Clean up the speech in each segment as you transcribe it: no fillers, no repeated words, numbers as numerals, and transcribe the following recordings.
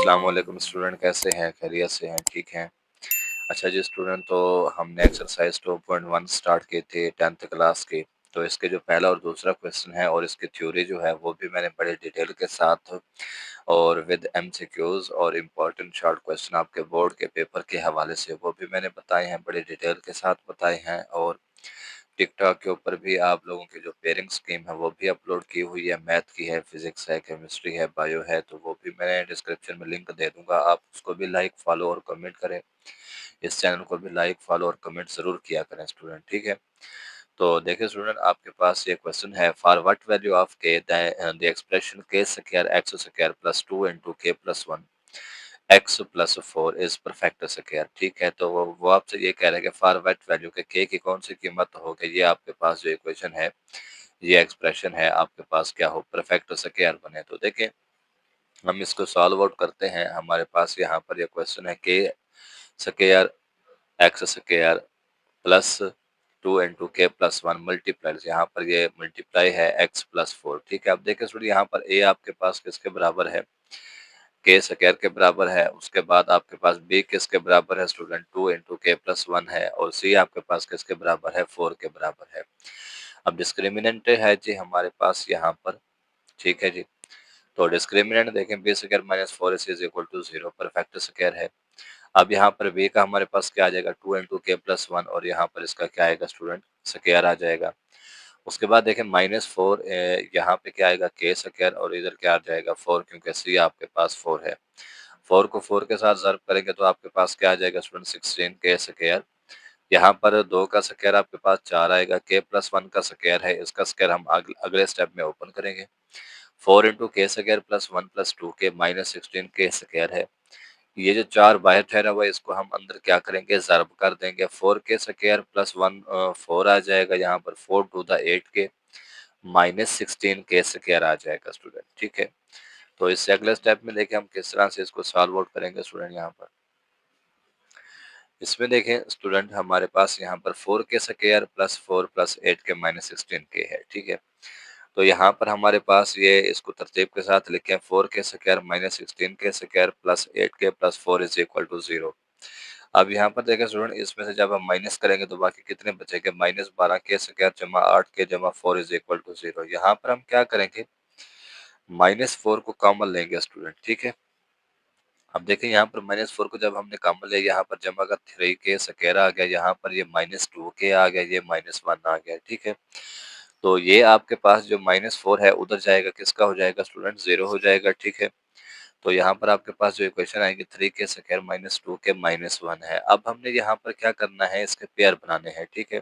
अस्सलाम वालेकुम स्टूडेंट, कैसे हैं? खैरियत से हैं? ठीक हैं? अच्छा जी स्टूडेंट, तो हमने एक्सरसाइज 2.1 स्टार्ट की थी 10th क्लास की। तो इसके जो पहला और दूसरा क्वेश्चन है और इसकी थ्योरी जो है वो भी मैंने बड़े डिटेल के साथ और विद एमसीक्यूज और इम्पोर्टेंट शॉर्ट क्वेश्चन आपके बोर्ड के पेपर के हवाले से वो भी मैंने बताए हैं, बड़े डिटेल के साथ बताए हैं। और टिकटॉक के ऊपर भी आप लोगों की जो पेयरिंग स्कीम है वो भी अपलोड की हुई है, मैथ की है, फिजिक्स है, केमिस्ट्री है, बायो है, तो वो भी मैंने डिस्क्रिप्शन में लिंक दे दूंगा। आप उसको भी लाइक फॉलो और कमेंट करें। इस चैनल को भी लाइक फॉलो और कमेंट जरूर किया करें स्टूडेंट, ठीक है। तो देखिए स्टूडेंट, आपके पास ये क्वेश्चन है, for what value of k the expression k square x square plus 2 into k plus 1 x plus 4 is perfect square, ठीक है। तो वो आपसे ये कह रहे हैं कि फॉर व्हाट वैल्यू के की कौन सी कीमत हो कि ये आपके पास जो इक्वेशन है, ये एक्सप्रेशन है आपके पास क्या हो, परफेक्ट स्क्वायर बने। तो देखिए हम इसको सॉल्व आउट करते हैं। हमारे पास यहाँ पर ये क्वेश्चन है के square x square plus 2 into k plus 1 multiply, यहाँ पर ये मल्टीप्लाई है एक्स प्लस 4, ठीक है। अब देखिए स्टूडेंट, यहाँ पर ए आपके पास किसके बराबर है, के स्क्वायर के बराबर है। उसके बाद आपके पास बी किसके बराबर है स्टूडेंट, 2 इंटू के प्लस 1 है। और सी आपके पास किसके बराबर है, 4 के बराबर है। अब डिस्क्रिमिनेंट है जी हमारे पास यहाँ पर, ठीक है जी। तो डिस्क्रिमिनेंट देखें, b square minus 4ac is equal to 0, perfect square है। अब यहाँ पर बी का हमारे पास क्या आ जाएगा, 2 इंटू के प्लस 1, और यहाँ पर इसका क्या आएगा स्टूडेंट, स्क्वायर आ जाएगा। उसके बाद देखें -4, यहाँ पे क्या आएगा, के स्क्वायर, और इधर क्या आ जाएगा 4, क्योंकि सी आपके पास 4 है। 4 को 4 के साथ ज़र्ब करेंगे तो आपके पास क्या आ जाएगा स्टूडेंट, 16 के स्क्वायर। यहाँ पर 2 का स्क्वायर आपके पास 4 आएगा, के प्लस 1 का स्क्वायर है, इसका स्क्वायर हम अगले स्टेप में ओपन करेंगे। 4 इंटू के स्क्वायर प्लस 1 प्लस 2 के माइनस 16 के स्क्वायर है। ये जो 4 बाहर ठहरा हुआ है इसको हम अंदर क्या करेंगे, ज़र्ब कर देंगे। 4 के स्क्वायर प्लस 1 4 आ जाएगा, यहाँ पर 4 टू द 8 के माइनस 16 के स्क्वायर आ जाएगा स्टूडेंट, ठीक है। तो इससे अगले स्टेप में देखें हम किस तरह से इसको सॉल्व आउट करेंगे स्टूडेंट। यहाँ पर इसमें देखें स्टूडेंट, हमारे पास यहाँ पर 4 के स्क्वायर प्लस 4 प्लस 8 के माइनस 16 के है, ठीक है। तो यहाँ पर हमारे पास ये, इसको तरतीब के साथ लिखें, 4 के स्क्वायर माइनस 16 के स्क्वायर प्लस 8 के प्लस 4 इज इक्वल टू 0। अब यहाँ पर देखें स्टूडेंट, इसमें से जब हम माइनस करेंगे तो बाकी कितने बचेंगे, -12 के स्क्वायर जमा 8 के जमा 4 इज इक्वल टू 0। यहाँ पर हम क्या करेंगे, -4 को कॉमन लेंगे स्टूडेंट, ठीक है। अब देखें यहाँ पर -4 को जब हमने कॉमन लिया, यहाँ पर जमा का 3 के स्क्वायर आ गया, यहाँ पर ये -2 के आ गया, ये -1 आ गया, ठीक है। तो ये आपके पास जो -4 है उधर जाएगा, किसका हो जाएगा स्टूडेंट, 0 हो जाएगा, ठीक है। तो यहाँ पर आपके पास जो इक्वेशन आएगी 3 के स्क्वायर माइनस 2 के -1 है। अब हमने यहाँ पर क्या करना है, इसके पेयर बनाने हैं, ठीक है।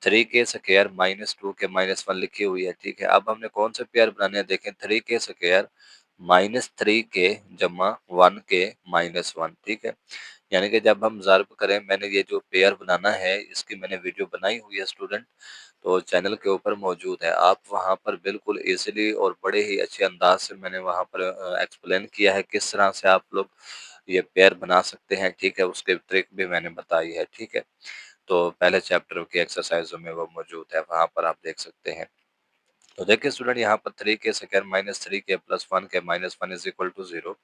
3 के स्क्वायर -2 के -1 लिखी हुई है, ठीक है। अब हमने कौन से पेयर बनाने हैं, देखें 3 के स्क्वायर -3 के जमा 1 के -1, ठीक है। यानी कि जब हम ज़र्ब करें, मैंने ये जो पेयर बनाना है इसकी मैंने वीडियो बनाई हुई है स्टूडेंट, तो चैनल के ऊपर मौजूद है। आप वहाँ पर बिल्कुल ईज़िली और बड़े ही अच्छे अंदाज से मैंने वहाँ पर एक्सप्लेन किया है किस तरह से आप लोग ये पेयर बना सकते हैं, ठीक है। उसके ट्रिक भी मैंने बताई है, ठीक है। तो पहले चैप्टर की एक्सरसाइजों में वो मौजूद है, वहाँ पर आप देख सकते हैं। तो देखिए स्टूडेंट, यहाँ पर 3 के स्क्वायर -3 के प्लस 1 के -1 इज इक्वल टू 0।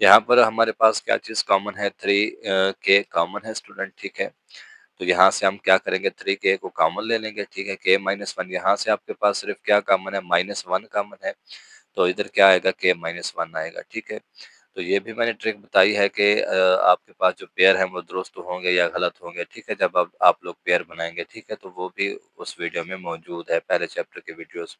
यहाँ पर हमारे पास क्या चीज़ कॉमन है, 3 के कॉमन है स्टूडेंट, ठीक है। तो यहाँ से हम क्या करेंगे, 3 के को कॉमन ले लेंगे, ठीक है। के -1, यहाँ से आपके पास सिर्फ क्या कॉमन है, -1 कॉमन है, तो इधर क्या आएगा, के -1 आएगा, ठीक है। तो ये भी मैंने ट्रिक बताई है कि आपके पास जो पेयर हैं वो दुरुस्त होंगे या गलत होंगे, ठीक है, जब आप लोग पेयर बनाएंगे, ठीक है। तो वो भी उस वीडियो में मौजूद है, पहले चैप्टर के वीडियोस।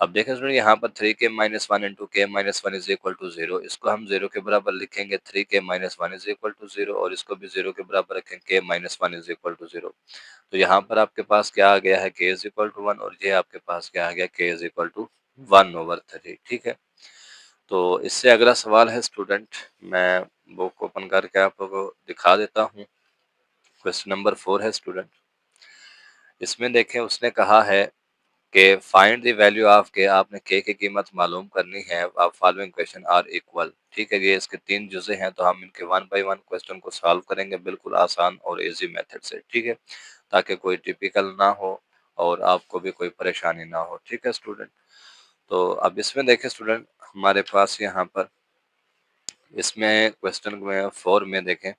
अब देखें स्टूडेंट, यहाँ पर 3 के -1 इंटू के -1 इज इक्वल टू 0, इसको हम 0 के बराबर लिखेंगे, 3 के -1 इज इक्वल टू 0, और इसको भी 0 के बराबर रखेंगे, के -1 इज इक्वल टू 0। तो यहाँ पर आपके पास क्या आ गया है, के इज इक्वल टू 1, और ये आपके पास क्या आ गया, के इज इक्वल टू 1/3, ठीक है। तो इससे अगला सवाल है स्टूडेंट, मैं बुक ओपन करके आप लोगों को दिखा देता हूँ। क्वेश्चन नंबर 4 है स्टूडेंट। इसमें देखें उसने कहा है कि फाइंड द वैल्यू ऑफ के, आपने के की कीमत मालूम करनी है, आप फॉलोइंग क्वेश्चन आर इक्वल, ठीक है। ये इसके 3 जुज़े हैं, तो हम इनके 1 बाय 1 क्वेश्चन को सॉल्व करेंगे बिल्कुल आसान और इजी मेथड से, ठीक है, ताकि कोई टिपिकल ना हो और आपको भी कोई परेशानी ना हो, ठीक है स्टूडेंट। तो अब इसमें देखें स्टूडेंट, हमारे पास यहाँ पर इसमें क्वेश्चन में 4 में देखें,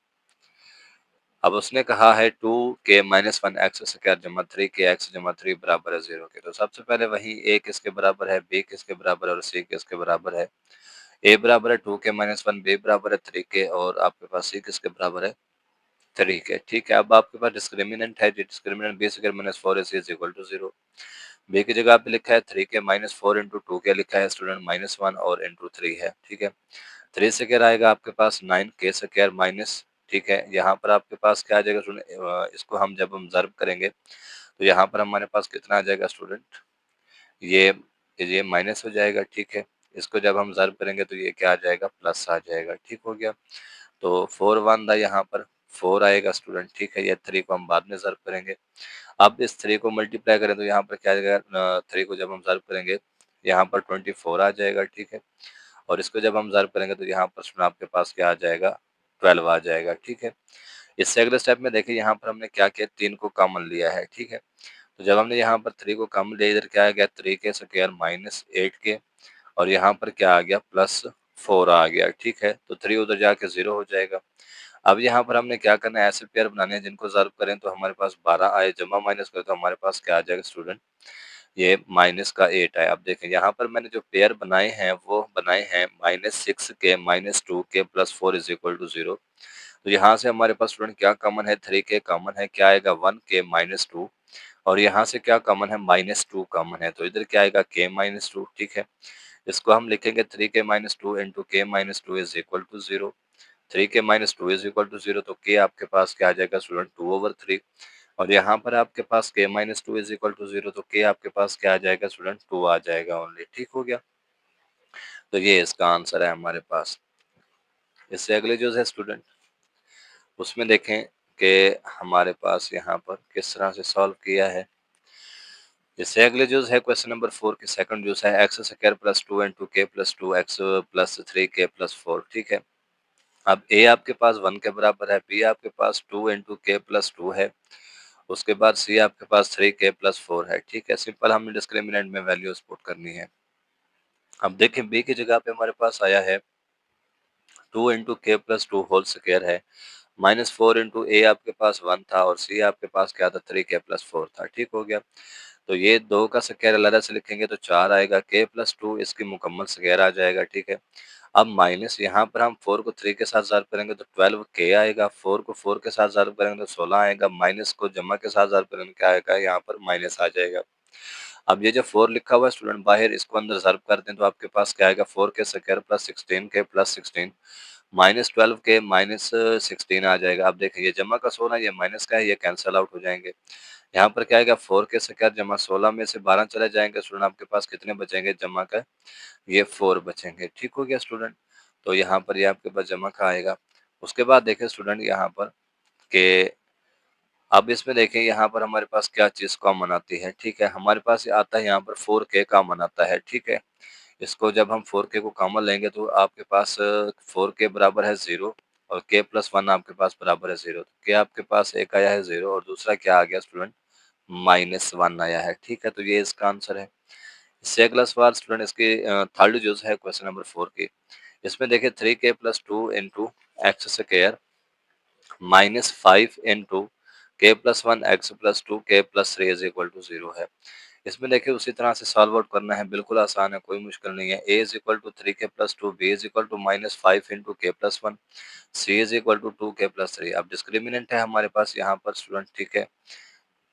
अब उसने कहा है 2k-1 एक्स स्क्वायर जमा 3k एक्स जमा 3 बराबर है 0 के। तो सबसे पहले वही a किसके बराबर है, b किसके बराबर है और c किसके बराबर है। a बराबर है 2k-1, b बराबर है 3k और आपके पास c किसके बराबर है, 3k। ठीक है, अब आपके पास डिस्क्रिमिनेंट है, discriminant b square minus 4ac is equal to 0। b की जगह पे लिखा है 3k-4 इंटू 2k लिखा है स्टूडेंट -1 और इंटू 3 है। ठीक है, 3 स्क्वायर आएगा आपके पास 9k स्क्वायर माइनस, ठीक है, यहाँ पर आपके पास क्या आ जाएगा स्टूडेंट, इसको हम जब हम ज़र्ब करेंगे तो यहाँ पर हमारे पास कितना आ जाएगा स्टूडेंट, ये ये माइनस हो जाएगा। ठीक है, इसको जब हम ज़र्ब करेंगे तो ये क्या आ जाएगा, प्लस आ जाएगा। ठीक हो गया, तो 4 1 दा यहाँ पर 4 आएगा स्टूडेंट। ठीक है, ये 3 को हम बाद में ज़र्ब करेंगे। अब इस 3 को मल्टीप्लाई करें तो यहाँ पर क्या आ जाएगा, 3 को जब हम ज़र्ब करेंगे यहाँ पर 24 आ जाएगा। ठीक है, और इसको जब हम ज़र्ब करेंगे तो यहाँ पर स्टूडेंट आपके पास क्या आ जाएगा, 12 आ जाएगा। ठीक है, इससे अगले स्टेप में देखिए यहाँ पर हमने क्या किया, 3 को कॉमन लिया है। ठीक है, तो जब हमने यहाँ पर 3 को कॉमन लिया, इधर क्या आ गया 3k स्क्वायर माइनस 8k और यहाँ पर क्या आ गया प्लस 4 आ गया। ठीक है, तो 3 उधर जाके 0 हो जाएगा। अब यहाँ पर हमने क्या करना है, ऐसे पेयर बनाने हैं जिनको ज़र्ब करें तो हमारे पास 12 आए, जमा माइनस करें तो हमारे पास क्या आ जाएगा स्टूडेंट, ये माइनस का 8 आया। अब देखें यहाँ पर मैंने जो पेयर बनाए हैं वो बनाए हैं -6k -2k plus 4 is equal to 0। तो यहाँ से हमारे पास स्टूडेंट क्या कॉमन है, 3k कॉमन है, क्या आएगा 1k -2 और यहाँ से क्या कॉमन है, -2 कॉमन है, तो इधर क्या आएगा k -2। ठीक है, इसको हम लिखेंगे 3k -2 into k -2 is equal to 0। 3k -2 is equal to 0, तो k आपके पास क्या आ जाएगा स्टूडेंट 2/3 और यहाँ पर आपके पास k -2 इज इक्वल टू 0, तो k आपके पास क्या आ जाएगा स्टूडेंट 2 आ जाएगा ओनली। ठीक हो गया, तो ये इसका आंसर है हमारे पास। इससे अगले जो है स्टूडेंट, उसमें देखें कि हमारे पास यहाँ पर किस तरह से सॉल्व किया है। इससे अगले जो है क्वेश्चन नंबर 4 के सेकंड जो है x square plus 2 into k plus 2 x plus 3k plus 4। ठीक है, अब a आपके पास 1 के बराबर है, b आपके पास 2 इंटू के प्लस 2 है, उसके बाद c आपके पास 3k प्लस 4 है। ठीक है, सिंपल हमने डिस्क्रिमिनेंट में वैल्यूज पुट करनी है। अब देखें b की जगह पे हमारे पास आया है 2 into k plus 2 whole square है, -4 इंटू a आपके पास 1 था और c आपके पास क्या था 3k प्लस 4 था। ठीक हो गया, तो ये 2 का स्क्वायर अलग से लिखेंगे तो 4 आएगा, k प्लस 2 इसकी मुकम्मल स्क्वायर आ जाएगा। ठीक है, अब माइनस यहाँ पर हम 4 को 3 के साथ ज़ार्ब करेंगे तो 12k आएगा, 4 को 4 के साथ ज़ार्ब करेंगे तो 16 आएगा, माइनस को जमा के साथ ज़ार्ब करेंगे क्या आएगा, यहाँ पर माइनस आ जाएगा। अब ये जो 4 लिखा हुआ है स्टूडेंट बाहर, इसको अंदर ज़ार्ब कर दें तो आपके पास क्या आएगा, 4k square plus 16k plus 16 minus 12k minus 16 आ जाएगा। अब देखिए ये जमा का 16 ये माइनस का है, ये कैंसिल आउट हो जाएंगे। यहाँ पर क्या आएगा 4k स्क्वायर जमा 16 में से 12 चले जाएंगे स्टूडेंट, आपके पास कितने बचेंगे जमा का, ये 4 बचेंगे। ठीक हो गया स्टूडेंट, तो यहाँ पर ये आपके पास जमा का आएगा। उसके बाद देखें स्टूडेंट यहाँ पर के अब इसमें देखें यहाँ पर हमारे पास क्या चीज़ कॉमन आती है। ठीक है, हमारे पास आता है यहाँ पर 4k कॉमन आता है। ठीक है, इसको जब हम 4k को कॉमन लेंगे तो आपके पास 4k बराबर है 0 और k प्लस 1 आपके पास बराबर है 0। k आपके पास एक आया है 0 और दूसरा क्या आ गया स्टूडेंट, -1 आया है। ठीक है, तो ये इसका आंसर है। इससे अगला सवाल स्टूडेंट इसके थर्ड जो है क्वेश्चन नंबर 4 की, इसमें देखिए 3k plus 2 into x square -5 into k plus 1 x plus 2 के प्लस 3 इज इक्वल टू 0 है। इसमें देखिए उसी तरह से सॉल्व आउट करना है, बिल्कुल आसान है, कोई मुश्किल नहीं है। a is equal to 3k plus 2, b is equal to -5 into k plus 1, c is equal to 2k plus 3। अब डिस्क्रिमिनेंट है हमारे पास यहाँ पर स्टूडेंट। ठीक है,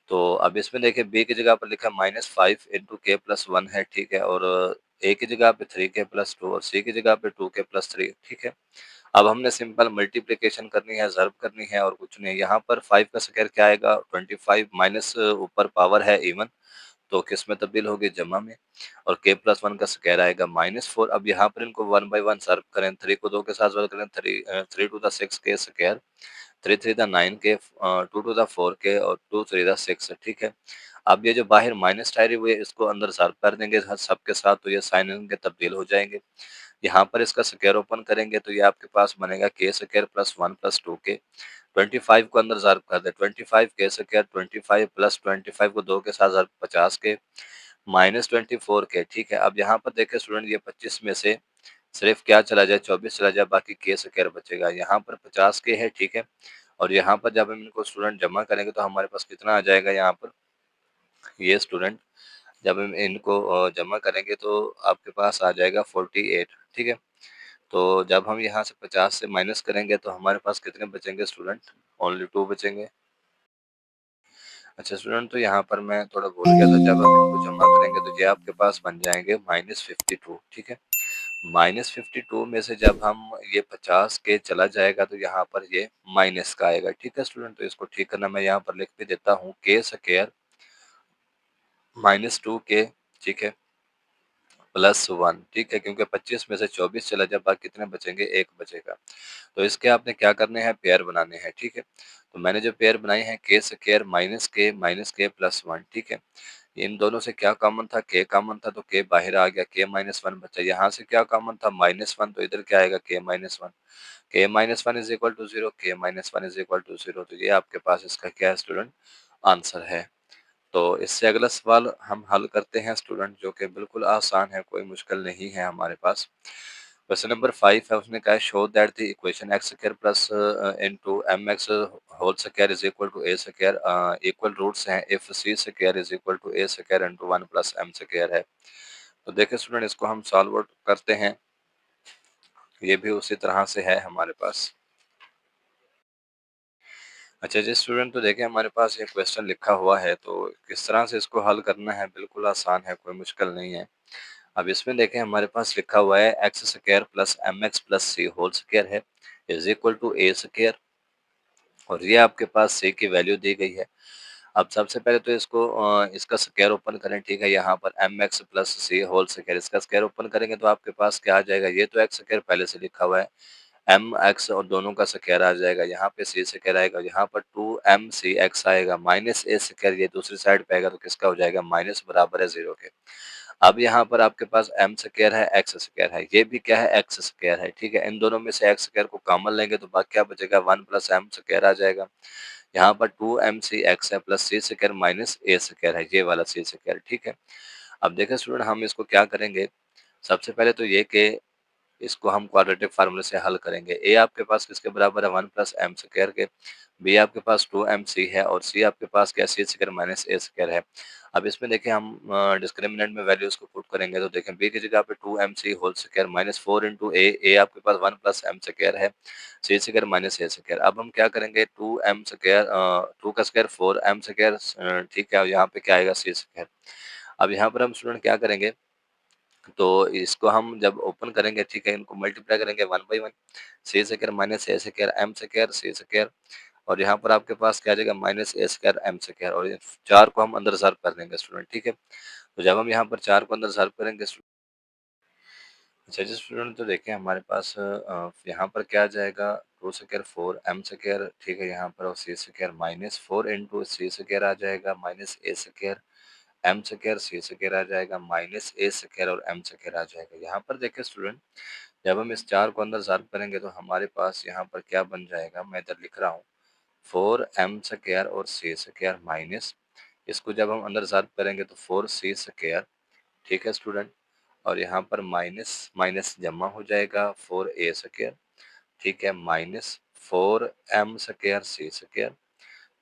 तो अब इसमें देखिए b की जगह पर लिखा -5 इंटू के प्लस 1 है। ठीक है, और a की जगह पे 3k प्लस 2 और c की जगह पे 2k प्लस 3। ठीक है, अब हमने सिंपल मल्टीप्लिकेशन करनी है, ज़र्ब करनी है और कुछ नहीं। यहाँ पर 5 का स्क्वायर क्या आएगा 25 माइनस ऊपर पावर है इवन, तो किस में तब्दील होगी, जमा में, और k प्लस 1 का स्क्वायर आएगा -4। अब यहाँ पर इनको 1 बाई 1 सॉल्व करें, 3 को 2 के साथ सॉल्व करें, 3 टू द 6 के स्क्वायर, 3 3 द 9 के, 2 टू द 4 के और 2 3 द 6। ठीक है, अब ये जो बाहर माइनस ठहरी हुई है इसको अंदर सॉल्व कर देंगे सबके साथ, तो ये साइन इनके तब्दील हो जाएंगे। यहाँ पर इसका स्क्वायर ओपन करेंगे तो ये आपके पास बनेगा के स्क्वायर प्लस 1 प्लस 2k। 25 को अंदर ज़ार्ब कर दे, 25 के स्क्वायर 25 प्लस 25 को 2 के साथ ज़ार्ब 50 के -24 के। ठीक है, अब यहाँ पर देखें स्टूडेंट ये 25 में से सिर्फ क्या चला जाए 24 चला जाए, बाकी के स्क्वायर बचेगा। यहाँ पर 50 के है, ठीक है। और यहाँ पर जब हम इनको स्टूडेंट जमा करेंगे तो हमारे पास कितना आ जाएगा यहाँ पर, ये स्टूडेंट जब हम इनको जमा करेंगे तो आपके पास आ जाएगा 48, ठीक है। तो जब हम यहाँ से 50 से माइनस करेंगे तो हमारे पास कितने बचेंगे स्टूडेंट, ओनली 2 बचेंगे। अच्छा स्टूडेंट, तो यहाँ पर मैं थोड़ा भूल गया था, जब हम इनको जमा करेंगे तो ये आपके पास बन जाएंगे -52, ठीक है। -52 में से जब हम ये 50 के चला जाएगा तो यहाँ पर ये माइनस का आएगा, ठीक है स्टूडेंट। तो इसको ठीक करना मैं यहाँ पर लिख भी देता हूँ, के स्क्वायर -2 के, ठीक है, +1, ठीक है, क्योंकि 25 में से 24 चला जाए, बाकी कितने बचेंगे, 1 बचेगा। तो इसके आपने क्या करने हैं, पेयर बनाने हैं, ठीक है। तो मैंने जो पेयर बनाई है, के स्क्वायर -के +1, ठीक है। इन दोनों से क्या कॉमन था, के कॉमन था, तो के बाहर आ गया, के -1 बचा। यहाँ से क्या कॉमन था, -1, तो इधर क्या आएगा, के -1। के -1 इज इक्वल टू 0, के -1 इज इक्वल टू 0। तो ये आपके पास इसका क्या है स्टूडेंट, आंसर है। तो इससे अगला सवाल हम हल करते हैं स्टूडेंट, जो कि बिल्कुल आसान है, कोई मुश्किल नहीं है हमारे पास। क्वेश्चन नंबर 5 है, उसने कहा है show that the equation x square plus into m x whole square is equal to a square equal roots हैं if c square is equal to a square into 1 plus m square है। तो देखिए student, इसको हम solve out करते हैं। ये भी उसी तरह से है हमारे पास। अच्छा जी स्टूडेंट, तो देखिए हमारे पास ये क्वेश्चन लिखा हुआ है, तो किस तरह से इसको हल करना है, बिल्कुल आसान है, कोई मुश्किल नहीं है। अब इसमें देखें हमारे पास लिखा हुआ है x square plus m x plus c whole square है is equal to a square, और ये आपके पास सी की वैल्यू दी गई है। अब सबसे पहले तो इसको इसका स्क्वायर ओपन करें, ठीक है। यहाँ पर M x plus c whole square, इसका स्क्वायर ओपन करेंगे तो आपके पास क्या आ जाएगा, ये तो एक्स स्क्वायर पहले से लिखा हुआ है, एम एक्स और दोनों का स्क्वायर आ जाएगा, यहाँ पे सी स्क्वायर आएगा, यहाँ पर 2mc x आएगा, माइनस ए स्क्वायर ये दूसरी साइड पे आएगा, तो किसका हो जाएगा, माइनस बराबर है 0 के। अब यहाँ पर आपके पास एम स्क्वायर है, एक्स स्क्वायर है, ये भी क्या है, एक्स स्क्वायर है, ठीक है। इन दोनों में से एक्स स्क्वायर को कॉमन लेंगे तो बाकी क्या बचेगा, 1 प्लस एम स्क्वायर आ जाएगा। यहाँ पर 2mc x है प्लस सी स्क्वायर माइनस ए स्क्वायर है, ये वाला सी स्क्वायर, ठीक है। अब देखें स्टूडेंट, हम इसको क्या करेंगे, सबसे पहले तो ये कि इसको हम क्वाड्रेटिक फार्मूले से हल करेंगे। ए आपके पास किसके बराबर है, 1 प्लस एम स्क्वायर के, बी आपके पास 2mc है, और सी आपके पास क्या, सी स्क्वायर माइनस ए स्क्वायर है। अब इसमें देखिए हम डिस्क्रिमिनेंट में वैल्यूज को पुट करेंगे, तो देखें बी की जगह पे 2mc whole square minus 4 into a आपके पास 1 प्लस एम स्क्वायर है, सी स्क्वायर माइनस ए स्क्वायर। अब हम क्या करेंगे, 2m स्क्वायर 2 का स्क्वायर 4m स्क्वायर, ठीक है, और यहाँ पे क्या आएगा, सी स्क्वायर। अब यहाँ पर हम स्टूडेंट क्या करेंगे, तो इसको हम जब ओपन करेंगे, ठीक है, इनको मल्टीप्लाई करेंगे 1 by 1, C square minus A square M square C square, और यहाँ पर आपके पास क्या आ जाएगा, माइनस ए स्क्वायर एम स्क्वायर, और ये 4 को हम अंदर सर्व कर देंगे स्टूडेंट, ठीक है। तो जब हम यहाँ पर 4 को अंदर सर्व करेंगे अच्छा जी स्टूडेंट, तो देखिए हमारे पास यहाँ पर क्या आ जाएगा, 2 स्क्वायर 4m स्क्वायर, ठीक है, यहाँ पर, और सी स्क्वायर माइनस 4 इंटू सी स्क्वायर आ जाएगा माइनस ए square M square C square आ जाएगा माइनस ए स्क्वायर और एम स्क्वायर आ जाएगा। यहाँ पर देखिए स्टूडेंट, जब हम इस 4 को अंदर सॉल्व करेंगे तो हमारे पास यहाँ पर क्या बन जाएगा, मैं इधर लिख रहा हूँ 4m स्क्वायर और सी स्क्वायर माइनस, इसको जब हम अंदर सॉल्व करेंगे तो 4c स्क्वायर, ठीक है स्टूडेंट, और यहाँ पर माइनस माइनस जमा हो जाएगा 4a स्क्वायर, ठीक है, minus 4m square C square,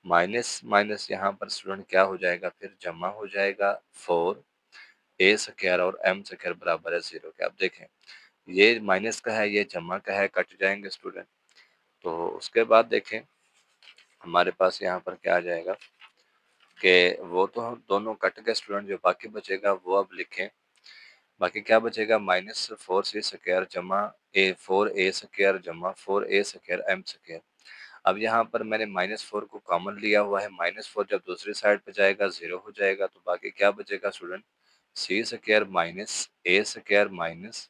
minus minus यहाँ पर स्टूडेंट क्या हो जाएगा, फिर जमा हो जाएगा 4a स्क्वायर और m स्क्वायर बराबर है 0 के। अब देखें ये माइनस का है, ये जमा का है, कट जाएंगे स्टूडेंट। तो उसके बाद देखें हमारे पास यहाँ पर क्या आ जाएगा कि वो तो हम दोनों कट गए स्टूडेंट, जो बाकी बचेगा वो अब लिखें। बाकी क्या बचेगा, माइनस 4c स्क्वायर जमा 4a स्क्वायर जमा 4a स्क्वायर एम स्क्वायर। अब यहाँ पर मैंने -4 को कॉमन लिया हुआ है, -4 जब दूसरी साइड पे जाएगा 0 हो जाएगा, तो बाकी क्या बचेगा स्टूडेंट, सी स्क्वायर माइनस ए स्क्वायर माइनस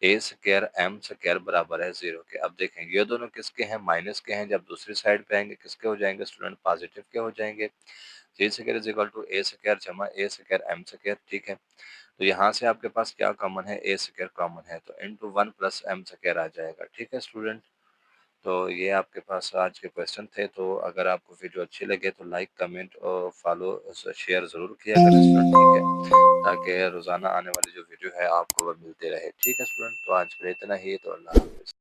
ए स्क्वायर एम स्क्वायर बराबर है 0 के। अब देखें ये दोनों किसके हैं, माइनस के हैं, जब दूसरी साइड पे आएंगे किसके हो जाएंगे स्टूडेंट, पॉजिटिव के हो जाएंगे। C square is equal to a square जमा ए स्क्वायर एम स्क्वायर, ठीक है। तो यहाँ से आपके पास क्या कॉमन है, ए स्क्वायर कॉमन है, तो इंटू 1 प्लस एम स्क्वायर आ जाएगा, ठीक है स्टूडेंट। तो ये आपके पास आज के क्वेश्चन थे। तो अगर आपको वीडियो अच्छी लगे तो लाइक कमेंट और फॉलो शेयर ज़रूर किया करें स्टूडेंट, ठीक है, ताकि रोज़ाना आने वाली जो वीडियो है आपको वो मिलती रहे। ठीक है स्टूडेंट, तो आज के लिए इतना ही, तो अल्लाह हाफ़िज़।